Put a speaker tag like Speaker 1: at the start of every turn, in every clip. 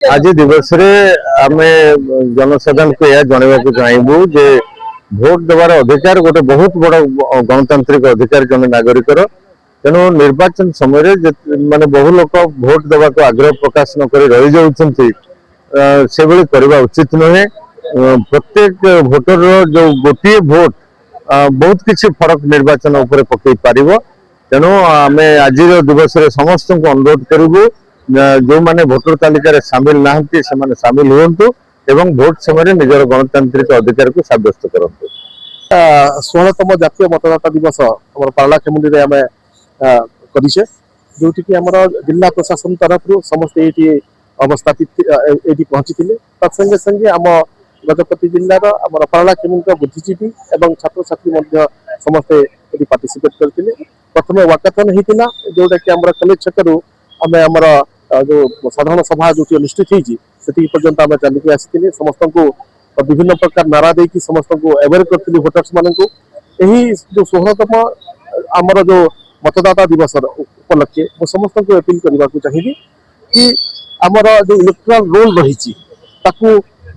Speaker 1: आज दिवस रे आमे जनसाधारण को यह जनवाक चाहबू जे भोट देवार अधिकार गोटे बहुत बड़ गणतांत्रिक अधिकार जन नागरिक तेणु निर्वाचन समय माने बहु लोक भोट देवा को आग्रह प्रकाश नक रही जाउछंती से भली करबा उचित नुहे। प्रत्येक भोटर जो गोटे भोट बहुत किसी फरक निर्वाचन उपर पकई पारिबो। तेणु आमे आज दिवस रे समस्त को अनुरोध करूँ जो माने भोटर तालिका रे शामिल नाहंती से माने शामिल हुंतु एवं भोट समय निजर गणतांत्रिक अधिकार को साब्यस्त करंतु।
Speaker 2: 16तम जातीय मतदाता दिवस आम पारलाखेमुंडी आम करे जो जिला प्रशासन तरफ समस्त ये अवस्थापित ये पहुंची तत्संगे संगे आम गजपति जिलार आम पारलाखेमुंडी बुद्धिजीवी और छात्र छात्री समस्ते ये पार्टिसिपेट करते। प्रथम वाकाथन होता जोटा कि आम कलेज छकू आम आमर जो साधारण सभा जो अनुष्ठित होती पर्यंत आम चलिकी आसी समस्त को विभिन्न प्रकार नारा देकी समस्त को अवेयर करती भोटर्स मान जो 16तम आमर जो मतदाता दिवस उपलक्षे मु समस्त को अपील करने को चाहिए कि आमर जो इलेक्टोरल रोल रही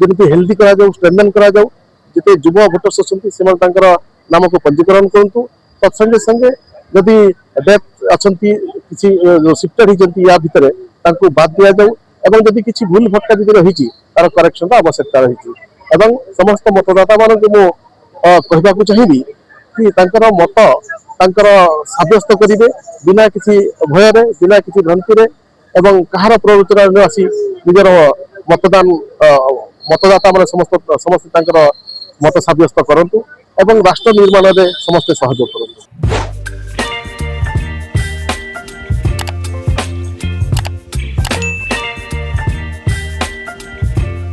Speaker 2: जमी हेल्दी करा स्ट्रेंथन करा जिते युव भोटर्स अच्छा नाम को पंजीकरण करूँ। तत्संगे संगे जदि डेथ अच्छा किसी शिफ्टेड होती या भितर बाद दि जाऊ और जदि किसी भूल भटका जब रही तार करेक्शन आवश्यकता रही एवं समस्त मतदाता मान को कहवाक चाहिए कि मत सब्यस्त करेंगे बिना किसी भय बिना किसी भ्रांति एवं कहार प्रवृत्ति आसी निजर मतदान मतदाता मान समस्त मत सब्यस्त करूँ और राष्ट्र निर्माण में समस्ते सहयोग करूँ।